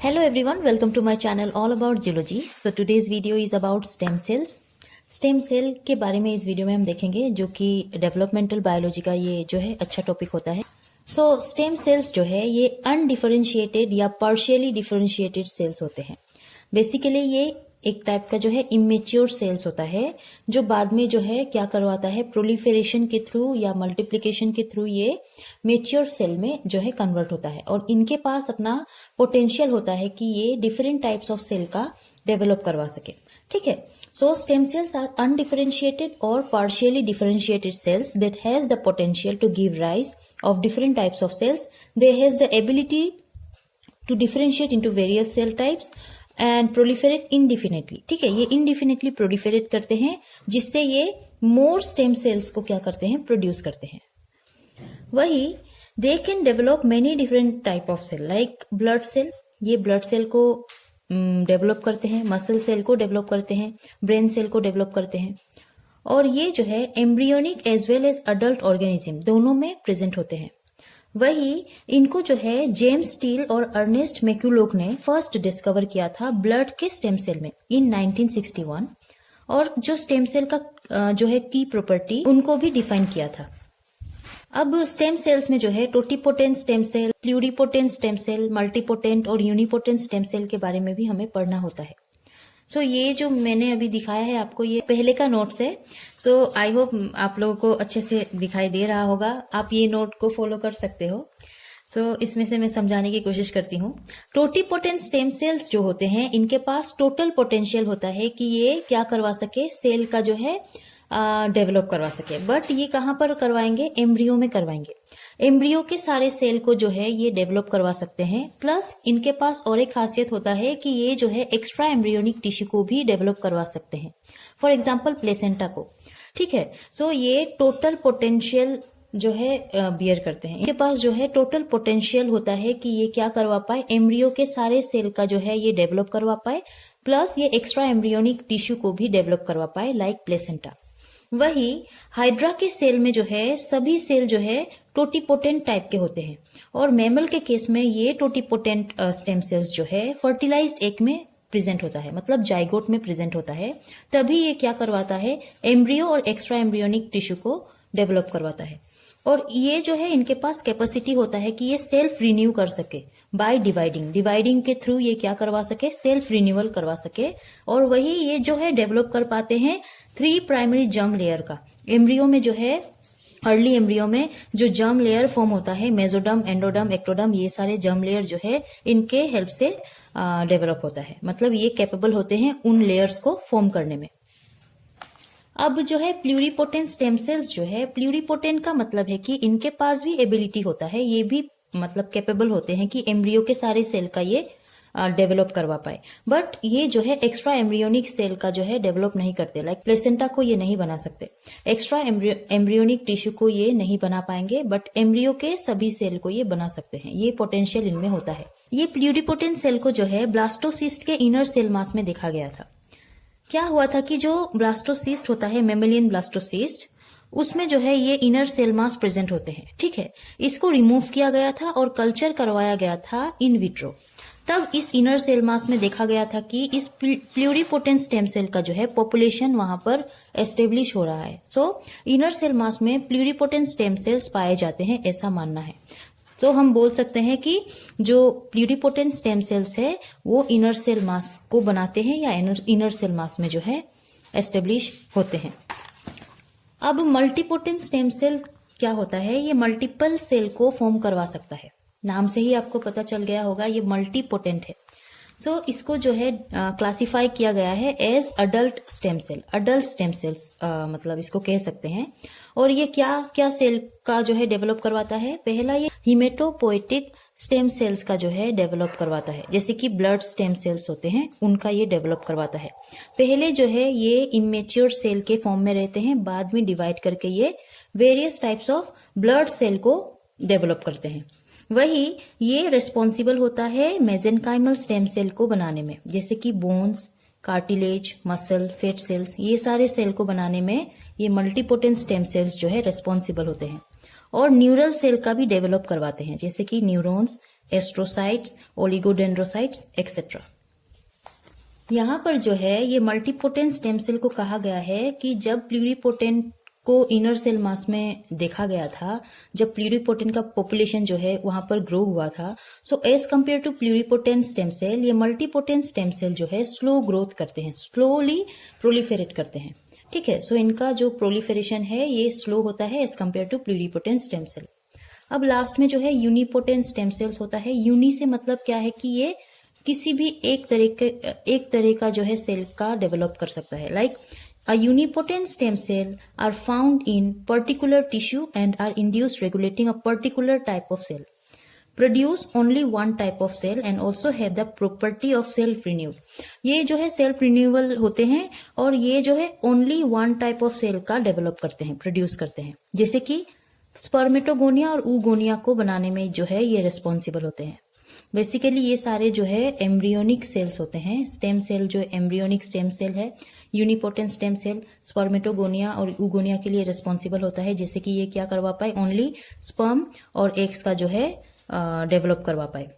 Hello everyone, welcome to my channel all about zoology. So today's video is about stem cells. Stem cell के बारे में इस video में हम देखेंगे, जो कि डेवलपमेंटल बायोलॉजी का ये जो है अच्छा टॉपिक होता है. सो स्टेम सेल्स जो है ये अनडिफरेंशिएटेड या पार्शियली डिफरेंशिएटेड सेल्स होते हैं. बेसिकली ये एक टाइप का जो है इमेच्योर सेल्स होता है, जो बाद में जो है क्या करवाता है, प्रोलिफेरेशन के थ्रू या मल्टीप्लिकेशन के थ्रू ये मेच्योर सेल में जो है कन्वर्ट होता है. और इनके पास अपना पोटेंशियल होता है कि ये डिफरेंट टाइप्स ऑफ सेल का डेवलप करवा सके. ठीक है. So stem cells are undifferentiated or partially differentiated cells that has the potential to give rise of different types of cells. They has the ability to differentiate into various cell types and proliferate indefinitely. ठीक है, ये indefinitely proliferate करते हैं, जिससे ये more stem cells को क्या करते हैं, produce करते हैं. वही they can develop many different type of cell like blood cell. ये blood cell को डेवलप करते हैं, मसल सेल को डेवलप करते हैं, ब्रेन सेल को डेवलप करते हैं. और ये जो है embryonic as well as adult organism दोनों में प्रेजेंट होते हैं. वही इनको जो है जेम्स स्टील और अर्नेस्ट मैक्यूलोक ने फर्स्ट डिस्कवर किया था ब्लड के स्टेम सेल में इन 1961. और जो स्टेम सेल का जो है की प्रॉपर्टी उनको भी डिफाइन किया था. अब स्टेम सेल्स में जो है totipotent stem cell, pluripotent stem cell, multipotent और यूनिपोटेंट स्टेम सेल के बारे में भी हमें पढ़ना होता है. सो ये जो मैंने अभी दिखाया है आपको, ये पहले का नोट्स है. सो आई होप आप लोगों को अच्छे से दिखाई दे रहा होगा. आप ये नोट को फॉलो कर सकते हो. सो इसमें से मैं समझाने की कोशिश करती हूँ. टोटिपोटेंट स्टेम सेल्स जो होते हैं, इनके पास टोटल पोटेंशियल होता है कि ये क्या करवा सके, सेल का जो है डेवलप करवा सके. बट ये कहाँ पर करवाएंगे, एम्ब्रियो में करवाएंगे. एम्ब्रियो के सारे सेल को जो है ये डेवलप करवा सकते हैं. प्लस इनके पास और एक खासियत होता है कि ये जो है एक्स्ट्रा एम्ब्रियोनिक टिश्यू को भी डेवलप करवा सकते हैं. फॉर एग्जाम्पल प्लेसेंटा को. ठीक है. सो ये टोटल पोटेंशियल जो है बियर करते हैं. इनके पास जो है टोटल पोटेंशियल होता है कि ये क्या करवा पाए, एम्ब्रियो के सारे सेल का जो है ये डेवलप करवा पाए. प्लस ये एक्स्ट्रा एम्ब्रियोनिक टिश्यू को भी डेवलप करवा पाए लाइक प्लेसेंटा. वही हाइड्रा के सेल में जो है सभी सेल जो है टोटिपोटेंट टाइप के होते हैं. और मैमल के केस में ये टोटिपोटेंट स्टेम सेल्स जो है फर्टिलाइज्ड एग में प्रेजेंट होता है, मतलब जाइगोट में प्रेजेंट होता है. तभी ये क्या करवाता है, एम्ब्रियो और एक्स्ट्रा एम्ब्रियोनिक टिश्यू को डेवलप करवाता है. और ये जो है इनके पास कैपेसिटी होता है कि ये सेल्फ रिन्यू कर सके बाय डिवाइडिंग के थ्रू ये क्या करवा सके, सेल्फ रिन्यूअल करवा सके. और वही ये जो है डेवलप कर पाते हैं 3 प्राइमरी जर्म लेयर का. एम्ब्रियो में जो है अर्ली एम्ब्रियो में जो जर्म लेयर फॉर्म होता है, मेसोडर्म, एंडोडर्म, एक्टोडर्म, ये सारे जर्म लेयर जो है इनके हेल्प से डेवलप होता है. मतलब ये कैपेबल होते हैं उन लेयर्स को फॉर्म करने में. अब जो है प्लूरिपोटेंट स्टेम सेल्स जो है, प्लूरिपोटेंट का मतलब है कि इनके पास भी एबिलिटी होता है, ये भी मतलब कैपेबल होते हैं कि एम्ब्रियो के सारे सेल का ये डेवलप करवा पाए. बट ये जो है एक्स्ट्रा एम्ब्रियोनिक सेल का जो है डेवलप नहीं करते. लाइक प्लेसेंटा को ये नहीं बना सकते, एक्स्ट्रा एम्ब्रियोनिक टिश्यू को ये नहीं बना पाएंगे. बट एम्ब्रियो के सभी सेल को ये बना सकते हैं. ये पोटेंशियल इनमें होता है. ये प्लूरिपोटेंट सेल को जो है ब्लास्टोसिस्ट के इनर सेल मास में देखा गया था. क्या हुआ था कि जो ब्लास्टोसिस्ट होता है, मेमेलियन ब्लास्टोसिस्ट, उसमें जो है ये इनर सेल मास प्रेजेंट होते हैं. ठीक है. इसको रिमूव किया गया था और कल्चर करवाया गया था इन विट्रो. तब इस इनर सेल मास में देखा गया था कि इस प्लूरिपोटेंट स्टेम सेल का जो है पॉपुलेशन वहां पर एस्टेब्लिश हो रहा है. सो इनर सेल मास में प्लूरिपोटेंट स्टेम सेल्स पाए जाते हैं, ऐसा मानना है. तो हम बोल सकते हैं कि जो प्लूरिपोटेंट स्टेम सेल्स है वो इनर सेल मास को बनाते हैं या इनर सेल मास में जो है एस्टेब्लिश होते हैं. अब मल्टीपोटेंट स्टेम सेल क्या होता है, ये मल्टीपल सेल को फॉर्म करवा सकता है. नाम से ही आपको पता चल गया होगा ये मल्टीपोटेंट है. सो इसको जो है क्लासिफाई किया गया है as adult stem cell. Adult stem cells मतलब इसको कह सकते हैं. और ये क्या क्या सेल का जो है डेवलप करवाता है, पहला ये हिमेटोपोएटिक स्टेम सेल्स का जो है डेवलप करवाता है. जैसे कि ब्लड स्टेम सेल्स होते हैं उनका ये डेवलप करवाता है. पहले जो है ये इमेच्योर सेल के फॉर्म में रहते हैं, बाद में डिवाइड करके ये various types of blood cell को डेवलप करते हैं. वही ये रिस्पॉन्सिबल होता है मेसेनकाइमल स्टेम सेल को बनाने में. जैसे कि bones, cartilage, muscle, fat cells, ये सारे सेल को बनाने में ये मल्टीपोटेंट स्टेम सेल्स जो है रिस्पॉन्सिबल होते हैं. और न्यूरल सेल का भी डेवलप करवाते हैं, जैसे कि न्यूरॉन्स, एस्ट्रोसाइट्स, ओलिगोडेंड्रोसाइट्स एक्सेट्रा। यहाँ पर जो है ये मल्टीपोटेंट स्टेम सेल को कहा गया है कि जब प्लूरीपोटेंट को इनर सेल मास में देखा गया था, जब प्लूरीपोटेंट का पॉपुलेशन जो है वहां पर ग्रो हुआ था, so as compare to pluripotent stem cell ये मल्टीपोटेंट स्टेम सेल जो है स्लो ग्रोथ करते हैं, स्लोली प्रोलिफेरेट करते हैं। ठीक है, सो इनका जो प्रोलिफेरेशन है ये स्लो होता है as compare to pluripotent stem cell. अब लास्ट में जो है यूनिपोटेंट स्टेम सेल्स होता है। यूनि से मतलब क्या है कि ये किसी भी एक तरह का जो है सेल का डेवलप कर सकता है। Like a unipotent stem cell are found in particular tissue and are induced regulating a particular type of cell, produce only one type of cell and also have the property of self renewed। ये जो है self renewal होते हैं और ये जो है only one type of cell का डेवलप करते हैं, प्रोड्यूस करते हैं, जैसे कि स्पर्मेटोगोनिया और ऊगोनिया को बनाने में जो है ये रिस्पॉन्सिबल होते हैं। बेसिकली ये सारे जो है एम्ब्रियोनिक सेल्स होते हैं। स्टेम सेल जो एम्ब्रियोनिक स्टेम सेल है, यूनिपोटेंट स्टेम सेल स्पर्मेटोगोनिया और ऊगोनिया के लिए रिस्पॉन्सिबल होता है, जैसे कि ये क्या करवा पाए, ओनली स्पर्म और एग्स का जो है डेवलप करवा पाए।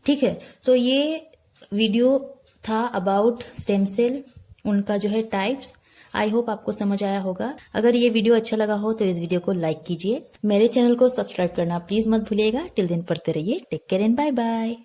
ठीक है, सो ये वीडियो था अबाउट स्टेम सेल, उनका जो है टाइप्स। आई होप आपको समझ आया होगा। अगर ये वीडियो अच्छा लगा हो तो इस वीडियो को लाइक कीजिए, मेरे चैनल को सब्सक्राइब करना प्लीज मत भूलिएगा। टिल दिन पढ़ते रहिए। Take care and bye bye.